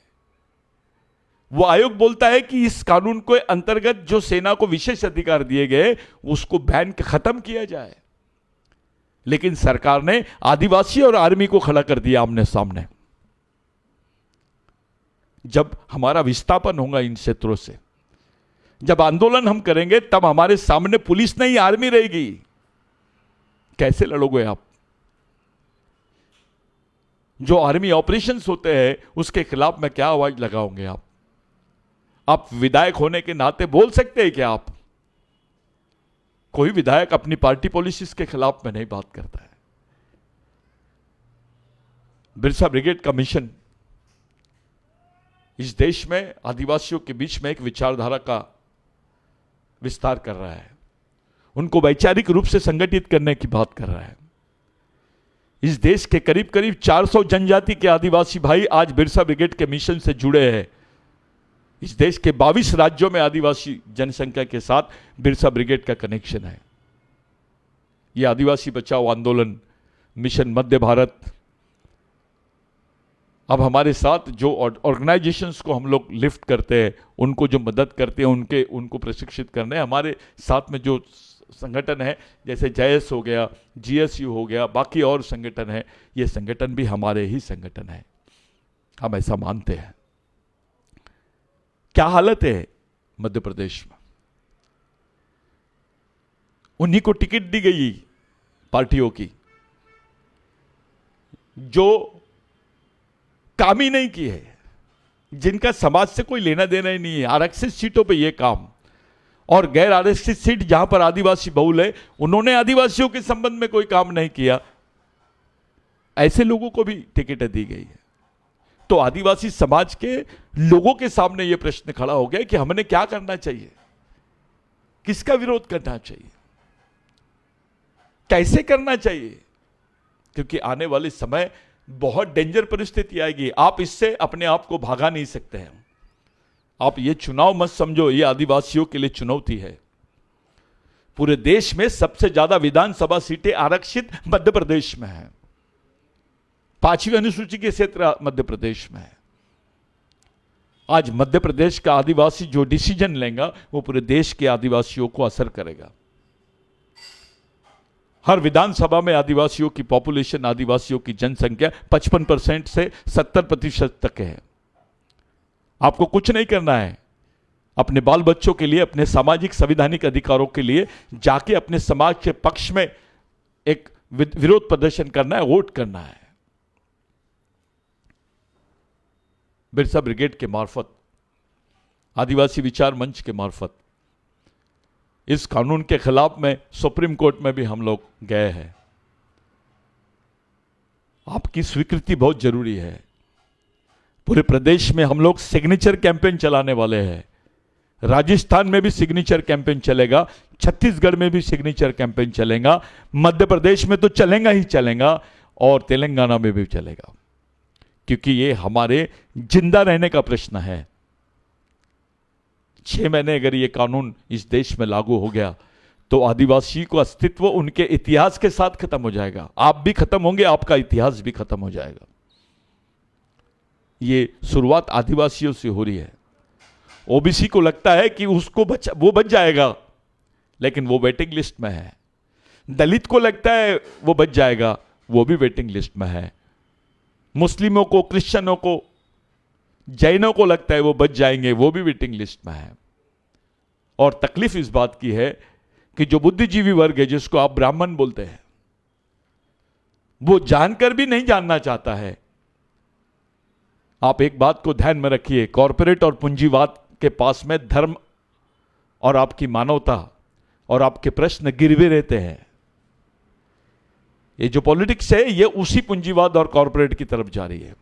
वो आयोग बोलता है कि इस कानून के अंतर्गत जो सेना को विशेष अधिकार दिए गए उसको बैन खत्म किया जाए। लेकिन सरकार ने आदिवासी और आर्मी को खड़ा कर दिया आमने सामने। जब हमारा विस्थापन होगा इन क्षेत्रों से, जब आंदोलन हम करेंगे, तब हमारे सामने पुलिस नहीं आर्मी रहेगी। कैसे लड़ोगे आप? जो आर्मी ऑपरेशंस होते हैं उसके खिलाफ में क्या आवाज लगाओगे आप? आप विधायक होने के नाते बोल सकते हैं क्या आप? कोई विधायक अपनी पार्टी पॉलिसीज के खिलाफ में नहीं बात करता है। बिरसा ब्रिगेड का मिशन इस देश में आदिवासियों के बीच में एक विचारधारा का विस्तार कर रहा है, उनको वैचारिक रूप से संगठित करने की बात कर रहा है। इस देश के करीब करीब 400 जनजाति के आदिवासी भाई आज बिरसा ब्रिगेड के मिशन से जुड़े हैं। इस देश के 22 राज्यों में आदिवासी जनसंख्या के साथ बिरसा ब्रिगेड का कनेक्शन है। यह आदिवासी बचाओ आंदोलन, मिशन मध्य भारत, अब हमारे साथ जो ऑर्गेनाइजेशंस को हम लोग लिफ्ट करते हैं, उनको जो मदद करते हैं, उनको प्रशिक्षित करने, हमारे साथ में जो संगठन है जैसे JS हो गया, GSU हो गया, बाकी और संगठन है, ये संगठन भी हमारे ही संगठन है। हम ऐसा मानते हैं। क्या हालत है मध्य प्रदेश में? उन्हीं को टिकट दी गई पार्टियों की जो काम ही नहीं की है, जिनका समाज से कोई लेना देना ही नहीं है। आरक्षित सीटों पे ये काम, और गैर आरक्षित सीट जहां पर आदिवासी बहुल है, उन्होंने आदिवासियों के संबंध में कोई काम नहीं किया। ऐसे लोगों को भी टिकटें दी गई है। तो आदिवासी समाज के लोगों के सामने यह प्रश्न खड़ा हो गया कि हमने क्या करना चाहिए, किसका विरोध करना चाहिए, कैसे करना चाहिए? क्योंकि आने वाले समय बहुत डेंजर परिस्थिति आएगी। आप इससे अपने आप को भागा नहीं सकते हैं। आप ये चुनाव मत समझो, ये आदिवासियों के लिए चुनौती है। पूरे देश में सबसे ज्यादा विधानसभा सीटें आरक्षित मध्य प्रदेश में है। 5वीं अनुसूची के क्षेत्र मध्य प्रदेश में है। आज मध्य प्रदेश का आदिवासी जो डिसीजन लेगा वो पूरे देश के आदिवासियों को असर करेगा। हर विधानसभा में आदिवासियों की पॉपुलेशन, आदिवासियों की जनसंख्या 55% से 70% तक है। आपको कुछ नहीं करना है, अपने बाल बच्चों के लिए, अपने सामाजिक संवैधानिक अधिकारों के लिए जाके अपने समाज के पक्ष में एक विरोध प्रदर्शन करना है, वोट करना है। बिरसा ब्रिगेड के मार्फत, आदिवासी विचार मंच के मार्फत इस कानून के खिलाफ में सुप्रीम कोर्ट में भी हम लोग गए हैं। आपकी स्वीकृति बहुत जरूरी है। पूरे प्रदेश में हम लोग सिग्नेचर कैंपेन चलाने वाले हैं। राजस्थान में भी सिग्नेचर कैंपेन चलेगा, छत्तीसगढ़ में भी सिग्नेचर कैंपेन चलेगा, मध्य प्रदेश में तो चलेगा ही चलेगा, और तेलंगाना में भी चलेगा, क्योंकि ये हमारे जिंदा रहने का प्रश्न है। 6 महीने अगर ये कानून इस देश में लागू हो गया तो आदिवासी को अस्तित्व उनके इतिहास के साथ खत्म हो जाएगा। आप भी खत्म होंगे, आपका इतिहास भी खत्म हो जाएगा। ये शुरुआत आदिवासियों से हो रही है। ओबीसी को लगता है कि उसको वो बच जाएगा, लेकिन वो वेटिंग लिस्ट में है। दलित को लगता है वो बच जाएगा, वो भी वेटिंग लिस्ट में है। मुस्लिमों को, क्रिश्चियनों को, जैनों को लगता है वो बच जाएंगे, वो भी वेटिंग लिस्ट में है। और तकलीफ इस बात की है कि जो बुद्धिजीवी वर्ग है, जिसको आप ब्राह्मण बोलते हैं, वो जानकर भी नहीं जानना चाहता है। आप एक बात को ध्यान में रखिए, कॉरपोरेट और पूंजीवाद के पास में धर्म और आपकी मानवता और आपके प्रश्न गिरवे रहते हैं। ये जो पॉलिटिक्स है, ये उसी पूंजीवाद और कॉरपोरेट की तरफ जा रही है,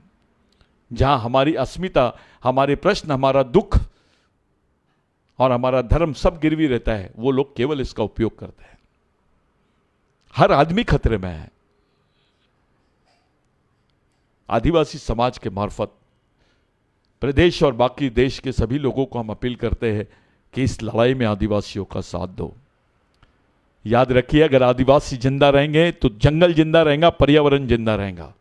जहां हमारी अस्मिता, हमारे प्रश्न, हमारा दुख और हमारा धर्म सब गिरवी रहता है। वो लोग केवल इसका उपयोग करते हैं। हर आदमी खतरे में है। आदिवासी समाज के मार्फत प्रदेश और बाकी देश के सभी लोगों को हम अपील करते हैं कि इस लड़ाई में आदिवासियों का साथ दो। याद रखिए, अगर आदिवासी जिंदा रहेंगे तो जंगल जिंदा रहेगा, पर्यावरण जिंदा रहेगा।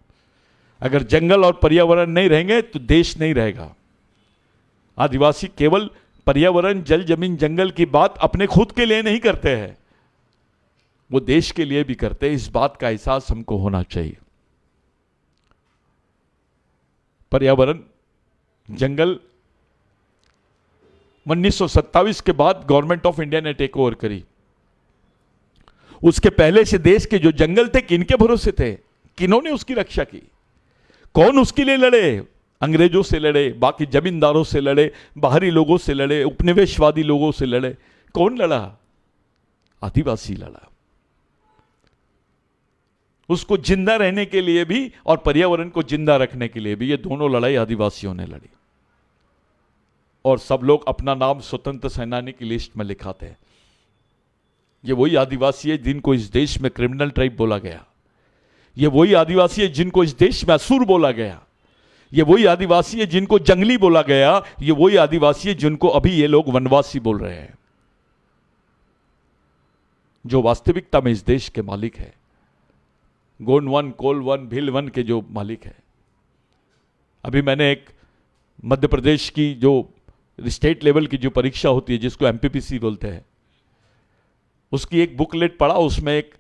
अगर जंगल और पर्यावरण नहीं रहेंगे तो देश नहीं रहेगा। आदिवासी केवल पर्यावरण, जल, जमीन, जंगल की बात अपने खुद के लिए नहीं करते हैं, वो देश के लिए भी करते हैं। इस बात का एहसास हमको होना चाहिए। पर्यावरण, जंगल 1927 के बाद गवर्नमेंट ऑफ इंडिया ने टेक ओवर करी। उसके पहले से देश के जो जंगल थे, किनके भरोसे थे? किन्होंने उसकी रक्षा की? कौन उसके लिए लड़े? अंग्रेजों से लड़े, बाकी जमींदारों से लड़े, बाहरी लोगों से लड़े, उपनिवेशवादी लोगों से लड़े। कौन लड़ा? आदिवासी लड़ा। उसको जिंदा रहने के लिए भी और पर्यावरण को जिंदा रखने के लिए भी, ये दोनों लड़ाई आदिवासियों ने लड़ी। और सब लोग अपना नाम स्वतंत्र सेनानी की लिस्ट में लिखाते हैं। ये वही आदिवासी है जिनको इस देश में क्रिमिनल ट्राइब बोला गया। ये वही आदिवासी है जिनको इस देश में असुर बोला गया। ये वही आदिवासी है जिनको जंगली बोला गया। ये वही आदिवासी है जिनको अभी ये लोग वनवासी बोल रहे हैं, जो वास्तविकता में इस देश के मालिक है। गोंड वन, कोल वन, भील वन के जो मालिक है। अभी मैंने एक मध्य प्रदेश की जो स्टेट लेवल की जो परीक्षा होती है, जिसको एमपीपीसी बोलते हैं, उसकी एक बुकलेट पढ़ा। उसमें एक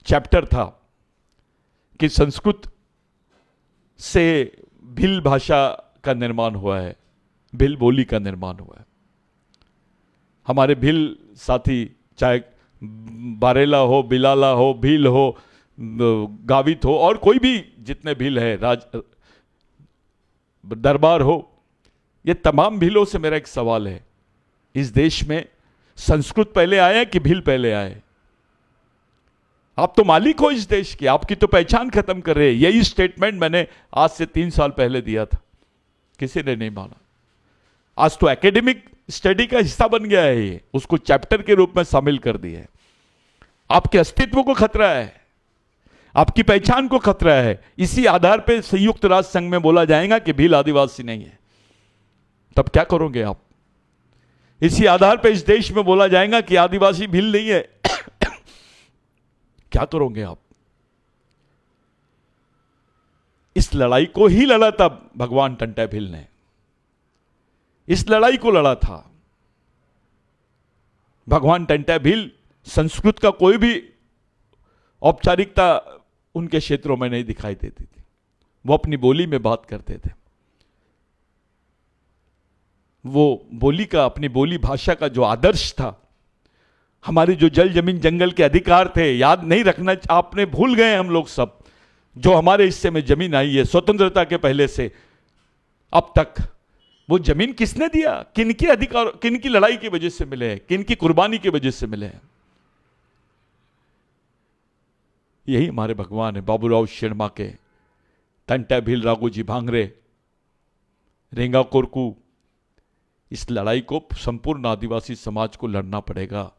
चैप्टर था कि संस्कृत से भील भाषा का निर्माण हुआ है, भील बोली का निर्माण हुआ है। हमारे भील साथी, चाहे बारेला हो, बिलाला हो, भील हो, गावित हो, और कोई भी जितने भील है, दरबार हो, ये तमाम भीलों से मेरा एक सवाल है, इस देश में संस्कृत पहले आया कि भील पहले आए? आप तो मालिक हो इस देश के, आपकी तो पहचान खत्म कर रहे हैं। यही स्टेटमेंट मैंने आज से 3 साल पहले दिया था, किसी ने नहीं माना। आज तो एकेडमिक स्टडी का हिस्सा बन गया है ये, उसको चैप्टर के रूप में शामिल कर दिए। आपके अस्तित्व को खतरा है, आपकी पहचान को खतरा है। इसी आधार पर संयुक्त राष्ट्र संघ में बोला जाएगा कि भील आदिवासी नहीं है, तब क्या करोगे आप? इसी आधार पर इस देश में बोला जाएगा कि आदिवासी भील नहीं है, क्या करोगे आप? इस लड़ाई को ही लड़ा था भगवान टंटा भील ने, इस लड़ाई को लड़ा था भगवान टंटा भील। संस्कृत का कोई भी औपचारिकता उनके क्षेत्रों में नहीं दिखाई देती थी। वो अपनी बोली में बात करते थे। वो बोली का, अपनी बोली भाषा का जो आदर्श था, हमारे जो जल जमीन जंगल के अधिकार थे, याद नहीं रखना, आपने भूल गए हम लोग सब, जो हमारे हिस्से में जमीन आई है स्वतंत्रता के पहले से अब तक, वो जमीन किसने दिया? किनके अधिकार, किनकी लड़ाई की वजह से मिले हैं, किनकी कुर्बानी की वजह से मिले हैं? यही हमारे भगवान है। बाबूराव शेरमाके, टंटा भील राघोजी भांगरे, रेंगा कोरकू, इस लड़ाई को संपूर्ण आदिवासी समाज को लड़ना पड़ेगा,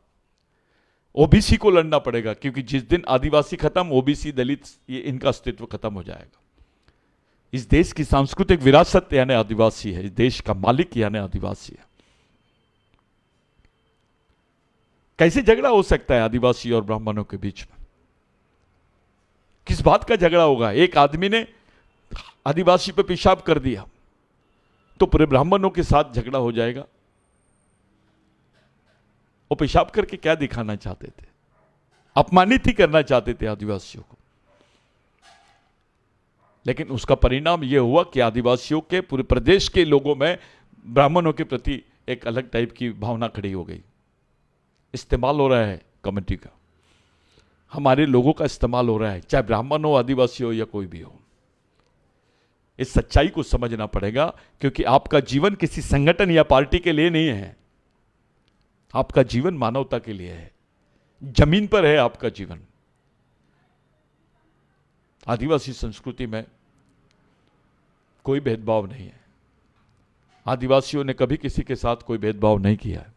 ओबीसी को लड़ना पड़ेगा, क्योंकि जिस दिन आदिवासी खत्म, ओबीसी, दलित, ये इनका अस्तित्व खत्म हो जाएगा। इस देश की सांस्कृतिक विरासत यानी आदिवासी है, इस देश का मालिक यानी आदिवासी है। कैसे झगड़ा हो सकता है आदिवासी और ब्राह्मणों के बीच में? किस बात का झगड़ा होगा? एक आदमी ने आदिवासी पे पेशाब कर दिया तो पूरे ब्राह्मणों के साथ झगड़ा हो जाएगा। वो पेशाब करके क्या दिखाना चाहते थे? अपमानित ही करना चाहते थे आदिवासियों को। लेकिन उसका परिणाम यह हुआ कि आदिवासियों के, पूरे प्रदेश के लोगों में ब्राह्मणों के प्रति एक अलग टाइप की भावना खड़ी हो गई। इस्तेमाल हो रहा है कमेटी का, हमारे लोगों का इस्तेमाल हो रहा है, चाहे ब्राह्मण हो, आदिवासी हो या कोई भी हो। इस सच्चाई को समझना पड़ेगा, क्योंकि आपका जीवन किसी संगठन या पार्टी के लिए नहीं है, आपका जीवन मानवता के लिए है, जमीन पर है आपका जीवन। आदिवासी संस्कृति में कोई भेदभाव नहीं है। आदिवासियों ने कभी किसी के साथ कोई भेदभाव नहीं किया है।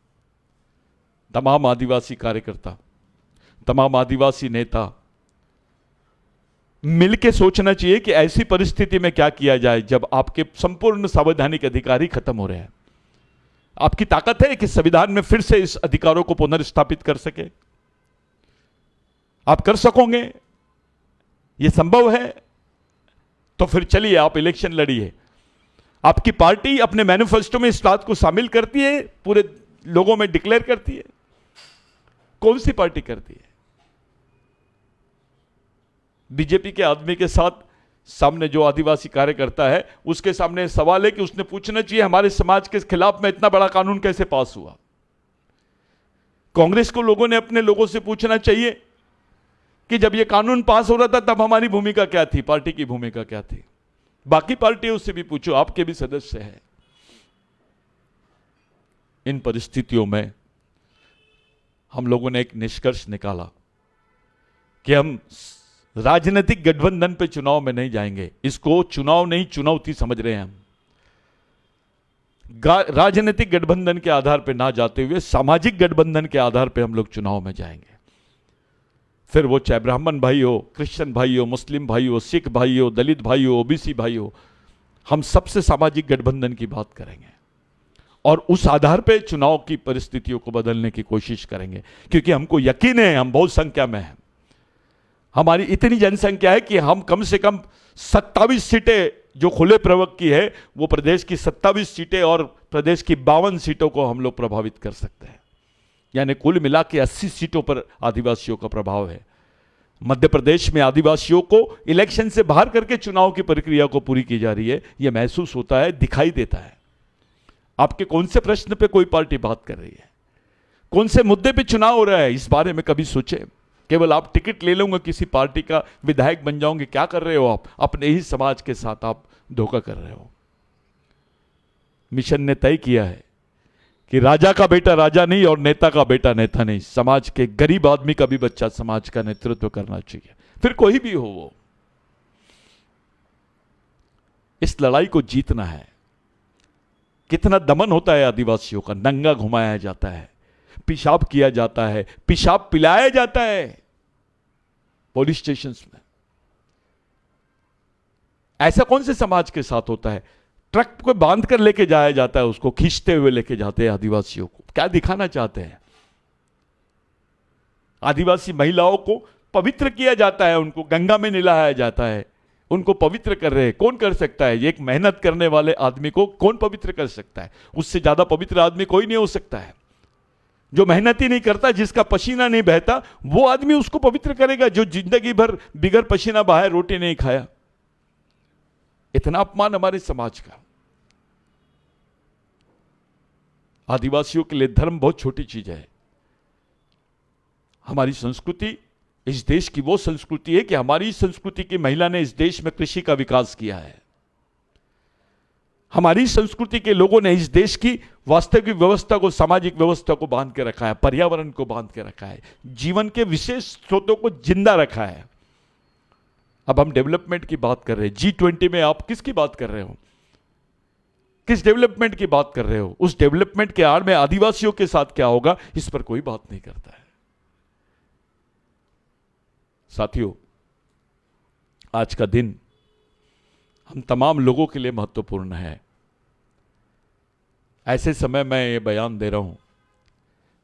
तमाम आदिवासी कार्यकर्ता, तमाम आदिवासी नेता मिलकर सोचना चाहिए कि ऐसी परिस्थिति में क्या किया जाए जब आपके संपूर्ण संवैधानिक अधिकार ही खत्म हो रहे हैं। आपकी ताकत है कि संविधान में फिर से इस अधिकारों को पुनर्स्थापित कर सके? आप कर सकोगे? यह संभव है? तो फिर चलिए आप इलेक्शन लड़िए। आपकी पार्टी अपने मैनिफेस्टो में इस बात को शामिल करती है, पूरे लोगों में डिक्लेयर करती है? कौन सी पार्टी करती है? बीजेपी के आदमी के साथ सामने जो आदिवासी कार्यकर्ता है, उसके सामने सवाल है कि उसने पूछना चाहिए हमारे समाज के खिलाफ में इतना बड़ा कानून कैसे पास हुआ। कांग्रेस को लोगों ने अपने लोगों से पूछना चाहिए कि जब यह कानून पास हो रहा था तब हमारी भूमिका क्या थी, पार्टी की भूमिका क्या थी। बाकी पार्टियों से भी पूछो, आपके भी सदस्य हैं। इन परिस्थितियों में हम लोगों ने एक निष्कर्ष निकाला कि हम राजनीतिक गठबंधन पे चुनाव में नहीं जाएंगे। इसको चुनाव नहीं, चुनौती समझ रहे हैं हम। राजनीतिक गठबंधन के आधार पे ना जाते हुए सामाजिक गठबंधन के आधार पे हम लोग चुनाव में जाएंगे। फिर वो चाहे ब्राह्मण भाई हो, क्रिश्चियन भाई हो, मुस्लिम भाई हो, सिख भाई हो, दलित भाई हो, ओबीसी भाई हो, हम सबसे सामाजिक गठबंधन की बात करेंगे और उस आधार पे चुनाव की परिस्थितियों को बदलने की कोशिश करेंगे। क्योंकि हमको यकीन है हम बहुत संख्या में हैं। हमारी इतनी जनसंख्या है कि हम कम से कम 27 सीटें जो खुले प्रवर्ग की है, वो प्रदेश की 27 सीटें और प्रदेश की 52 सीटों को हम लोग प्रभावित कर सकते हैं। यानी कुल मिला के 80 सीटों पर आदिवासियों का प्रभाव है। मध्य प्रदेश में आदिवासियों को इलेक्शन से बाहर करके चुनाव की प्रक्रिया को पूरी की जा रही है। यह महसूस होता है, दिखाई देता है। आपके कौन से प्रश्न पे कोई पार्टी बात कर रही है, कौन से मुद्दे पे चुनाव हो रहा है, इस बारे में कभी सोचे? केवल आप टिकट ले लोगे, किसी पार्टी का विधायक बन जाओगे, क्या कर रहे हो आप? अपने ही समाज के साथ आप धोखा कर रहे हो। मिशन ने तय किया है कि राजा का बेटा राजा नहीं और नेता का बेटा नेता नहीं, समाज के गरीब आदमी का भी बच्चा समाज का नेतृत्व करना चाहिए, फिर कोई भी हो वो। इस लड़ाई को जीतना है। कितना दमन होता है आदिवासियों का, नंगा घुमाया जाता है, पेशाब किया जाता है, पेशाब पिलाया जाता है पुलिस स्टेशंस में। ऐसा कौन से समाज के साथ होता है? ट्रक को बांध कर लेके जाया जाता है, उसको खींचते हुए लेके जाते हैं आदिवासियों को। क्या दिखाना चाहते हैं? आदिवासी महिलाओं को पवित्र किया जाता है, उनको गंगा में नहलाया जाता है, उनको पवित्र कर रहे हैं। कौन कर सकता है? एक मेहनत करने वाले आदमी को कौन पवित्र कर सकता है? उससे ज्यादा पवित्र आदमी कोई नहीं हो सकता है। जो मेहनत ही नहीं करता, जिसका पसीना नहीं बहता, वो आदमी उसको पवित्र करेगा जो जिंदगी भर बिगर पसीना बहाए रोटी नहीं खाया। इतना अपमान हमारे समाज का। आदिवासियों के लिए धर्म बहुत छोटी चीज है। हमारी संस्कृति इस देश की वो संस्कृति है कि हमारी संस्कृति की महिला ने इस देश में कृषि का विकास किया है। हमारी संस्कृति के लोगों ने इस देश की वास्तविक व्यवस्था को, सामाजिक व्यवस्था को बांध के रखा है, पर्यावरण को बांध के रखा है, जीवन के विशेष स्रोतों को जिंदा रखा है। अब हम डेवलपमेंट की बात कर रहे हैं। G20 में आप किसकी बात कर रहे हो? किस डेवलपमेंट की बात कर रहे हो? उस डेवलपमेंट के आड़ में आदिवासियों के साथ क्या होगा, इस पर कोई बात नहीं करता है। साथियों, आज का दिन हम तमाम लोगों के लिए महत्वपूर्ण है। ऐसे समय मैं ये बयान दे रहा हूं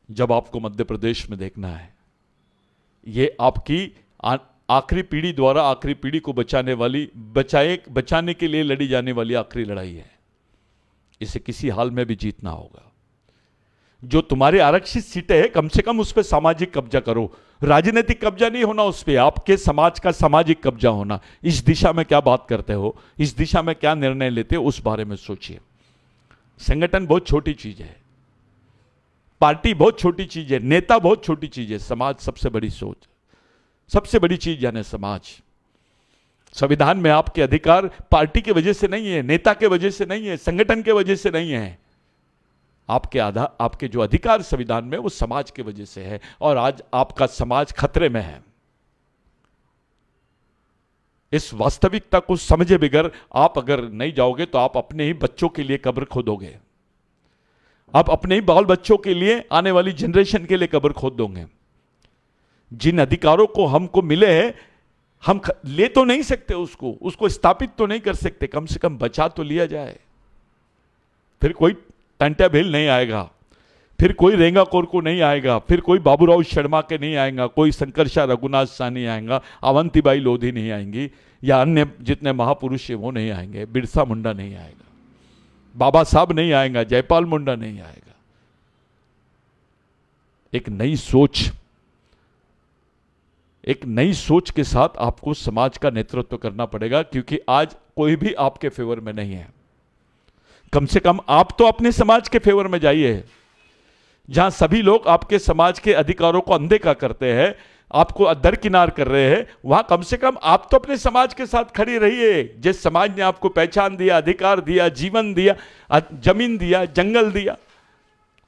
जब आपको मध्य प्रदेश में देखना है। ये आपकी आखिरी पीढ़ी द्वारा आखिरी पीढ़ी को बचाने के लिए लड़ी जाने वाली आखिरी लड़ाई है। इसे किसी हाल में भी जीतना होगा। जो तुम्हारे आरक्षित सीटें हैं, कम से कम उस पर सामाजिक कब्जा करो। राजनीतिक कब्जा नहीं होना उस पर, आपके समाज का सामाजिक कब्जा होना। इस दिशा में क्या बात करते हो, इस दिशा में क्या निर्णय लेते हो, उस बारे में सोचिए। संगठन बहुत छोटी चीज है, पार्टी बहुत छोटी चीज है, नेता बहुत छोटी चीज है, समाज सबसे बड़ी सोच, सबसे बड़ी चीज यानी समाज। संविधान में आपके अधिकार पार्टी की वजह से नहीं है, नेता के वजह से नहीं है, संगठन के वजह से नहीं है। आपके जो अधिकार संविधान में, वो समाज की वजह से है। और आज आपका समाज खतरे में है। इस वास्तविकता को समझे बगैर आप अगर नहीं जाओगे तो आप अपने ही बच्चों के लिए कब्र खोदोगे। आप अपने ही बाल बच्चों के लिए, आने वाली जनरेशन के लिए कब्र खोद दोगे। जिन अधिकारों को हमको मिले हैं, हम ले तो नहीं सकते, उसको स्थापित तो नहीं कर सकते, कम से कम बचा तो लिया जाए। फिर कोई टंटा भेल नहीं आएगा, फिर कोई रेंगा कोरको नहीं आएगा, फिर कोई बाबूराव शर्मा के नहीं आएगा, कोई शंकरशाह रघुनाथ शाह नहीं आएगा, अवंतीबाई लोधी नहीं आएंगी, या अन्य जितने महापुरुष है वो नहीं आएंगे, बिरसा मुंडा नहीं आएगा, बाबा साहब नहीं आएगा, जयपाल मुंडा नहीं आएगा। एक नई सोच के साथ आपको समाज का नेतृत्व करना पड़ेगा, क्योंकि आज कोई भी आपके फेवर में नहीं है। कम से कम आप तो अपने समाज के फेवर में जाइए। जहां सभी लोग आपके समाज के अधिकारों को अनदेखा करते हैं, आपको दरकिनार कर रहे हैं, वहां कम से कम आप तो अपने समाज के साथ खड़ी रहिए। जिस समाज ने आपको पहचान दिया, अधिकार दिया, जीवन दिया, जमीन दिया, जंगल दिया,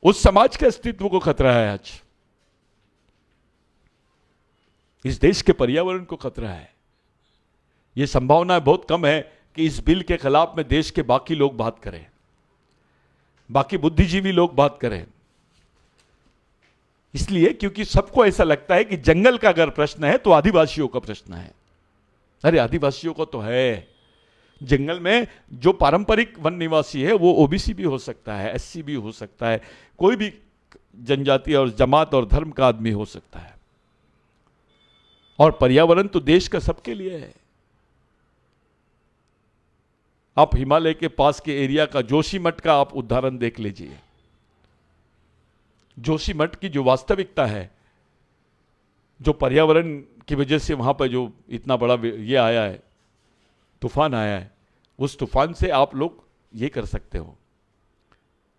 उस समाज के अस्तित्व को खतरा है। आज इस देश के पर्यावरण को खतरा है। यह संभावना बहुत कम है कि इस बिल के खिलाफ में देश के बाकी लोग बात करें, बाकी बुद्धिजीवी लोग बात करें। इसलिए क्योंकि सबको ऐसा लगता है कि जंगल का अगर प्रश्न है तो आदिवासियों का प्रश्न है। अरे आदिवासियों को तो है। जंगल में जो पारंपरिक वन निवासी है वो ओबीसी भी हो सकता है, एससी भी हो सकता है, कोई भी जनजाति और जमात और धर्म का आदमी हो सकता है। और पर्यावरण तो देश का सबके लिए है। आप हिमालय के पास के एरिया का जोशीमठ का आप उदाहरण देख लीजिए। जोशीमठ की जो वास्तविकता है, जो पर्यावरण की वजह से वहां पर जो इतना बड़ा ये आया है, तूफान आया है, उस तूफान से आप लोग ये कर सकते हो।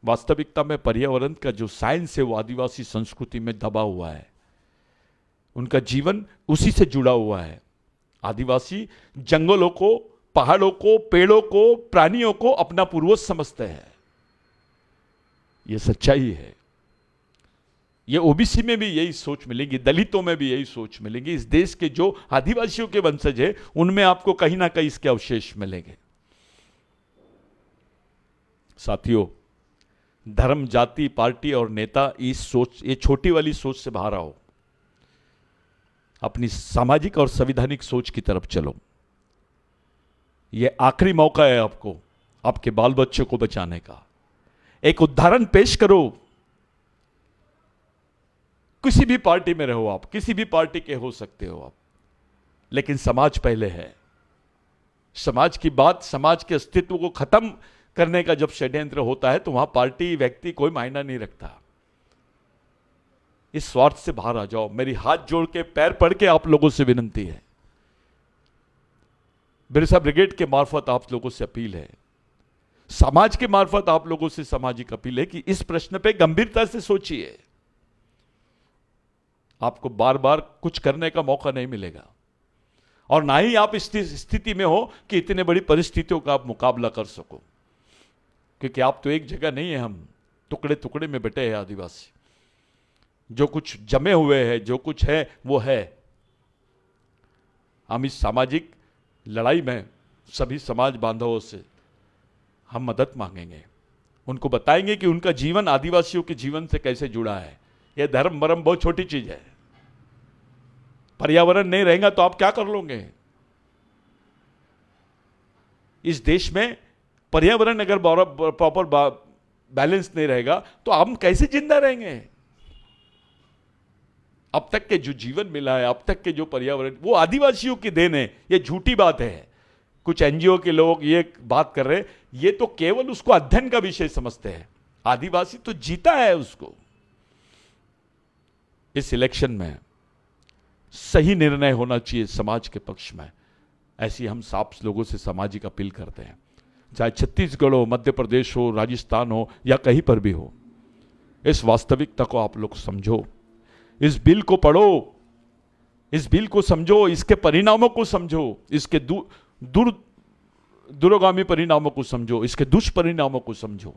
वास्तविकता में पर्यावरण का जो साइंस है वो आदिवासी संस्कृति में दबा हुआ है। उनका जीवन उसी से जुड़ा हुआ है। आदिवासी जंगलों को, पहाड़ों को, पेड़ों को, प्राणियों को अपना पूर्वज समझते हैं। यह सच्चाई है। ये ओबीसी में भी यही सोच मिलेगी, दलितों में भी यही सोच मिलेगी। इस देश के जो आदिवासियों के वंशज है उनमें आपको कहीं ना कहीं इसके अवशेष मिलेंगे। साथियों, धर्म, जाति, पार्टी और नेता इस सोच, ये छोटी वाली सोच से बाहर आओ। अपनी सामाजिक और संवैधानिक सोच की तरफ चलो। यह आखिरी मौका है आपको आपके बाल बच्चों को बचाने का। एक उदाहरण पेश करो। किसी भी पार्टी में रहो आप, किसी भी पार्टी के हो सकते हो आप, लेकिन समाज पहले है। समाज की बात, समाज के अस्तित्व को खत्म करने का जब षड्यंत्र होता है तो वहां पार्टी, व्यक्ति कोई मायना नहीं रखता। इस स्वार्थ से बाहर आ जाओ। मेरी हाथ जोड़ के पैर पड़ के आप लोगों से विनती है, बिरसा ब्रिगेड के मार्फत आप लोगों से अपील है, समाज के मार्फत आप लोगों से सामाजिक अपील है कि इस प्रश्न पे गंभीरता से सोचिए। आपको बार बार कुछ करने का मौका नहीं मिलेगा और ना ही आप इस स्थिति में हो कि इतने बड़ी परिस्थितियों का आप मुकाबला कर सको, क्योंकि आप तो एक जगह नहीं है, हम टुकड़े टुकड़े में बटे हैं आदिवासी। जो कुछ जमे हुए हैं, जो कुछ है वो है। हम इस सामाजिक लड़ाई में सभी समाज बांधवों से हम मदद मांगेंगे, उनको बताएंगे कि उनका जीवन आदिवासियों के जीवन से कैसे जुड़ा है। यह धर्म मरम बहुत छोटी चीज है। पर्यावरण नहीं रहेगा तो आप क्या कर लोगे? इस देश में पर्यावरण अगर प्रॉपर बैलेंस नहीं रहेगा तो हम कैसे जिंदा रहेंगे? अब तक के जो जीवन मिला है, अब तक के जो पर्यावरण, वो आदिवासियों की देन है। ये झूठी बात है। कुछ एनजीओ के लोग ये बात कर रहे हैं, ये तो केवल उसको अध्ययन का विषय समझते हैं। आदिवासी तो जीता है उसको। इस इलेक्शन में सही निर्णय होना चाहिए समाज के पक्ष में, ऐसी हम साफ लोगों से सामाजिक अपील करते हैं। चाहे छत्तीसगढ़ हो, मध्य प्रदेश हो, राजस्थान हो या कहीं पर भी हो, इस वास्तविकता को आप लोग समझो, इस बिल को पढ़ो, इस बिल को समझो, इसके परिणामों को समझो, इसके दूरगामी परिणामों को समझो, इसके दुष्परिणामों को समझो।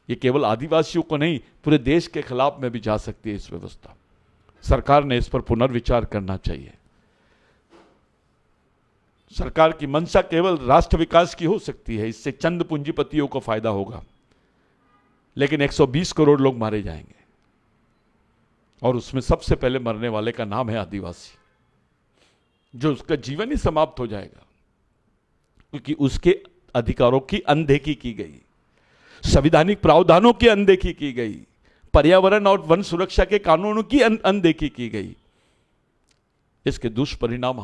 ये केवल आदिवासियों को नहीं, पूरे देश के खिलाफ में भी जा सकती है इस व्यवस्था। सरकार ने इस पर पुनर्विचार करना चाहिए। सरकार की मंशा केवल राष्ट्र विकास की हो सकती है, इससे चंद पूंजीपतियों को फायदा होगा, लेकिन 120 करोड़ लोग मारे जाएंगे और उसमें सबसे पहले मरने वाले का नाम है आदिवासी, जो उसका जीवन ही समाप्त हो जाएगा, क्योंकि उसके अधिकारों की अनदेखी की गई, संवैधानिक प्रावधानों की अनदेखी की गई, पर्यावरण और वन सुरक्षा के कानूनों की अनदेखी की गई। इसके दुष्परिणाम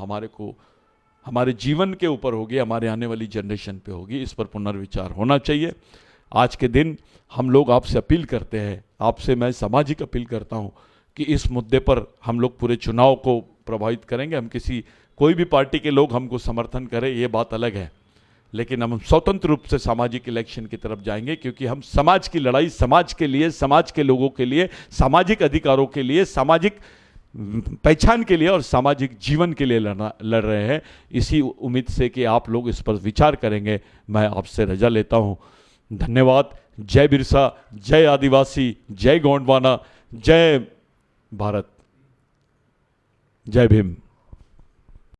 हमारे जीवन के ऊपर होगी, हमारे आने वाली जनरेशन पे होगी। इस पर पुनर्विचार होना चाहिए। आज के दिन हम लोग आपसे अपील करते हैं, आपसे मैं सामाजिक अपील करता हूं कि इस मुद्दे पर हम लोग पूरे चुनाव को प्रभावित करेंगे। हम कोई भी पार्टी के लोग हमको समर्थन करें, ये बात अलग है, लेकिन हम स्वतंत्र रूप से सामाजिक इलेक्शन की तरफ जाएंगे, क्योंकि हम समाज की लड़ाई समाज के लिए, समाज के लोगों के लिए, सामाजिक अधिकारों के लिए, सामाजिक पहचान के लिए और सामाजिक जीवन के लिए लड़ रहे हैं। इसी उम्मीद से कि आप लोग इस पर विचार करेंगे, मैं आपसे रजा लेता हूं। धन्यवाद। जय बिरसा, जय आदिवासी, जय गोंडवाना, जय भारत, जय भीम।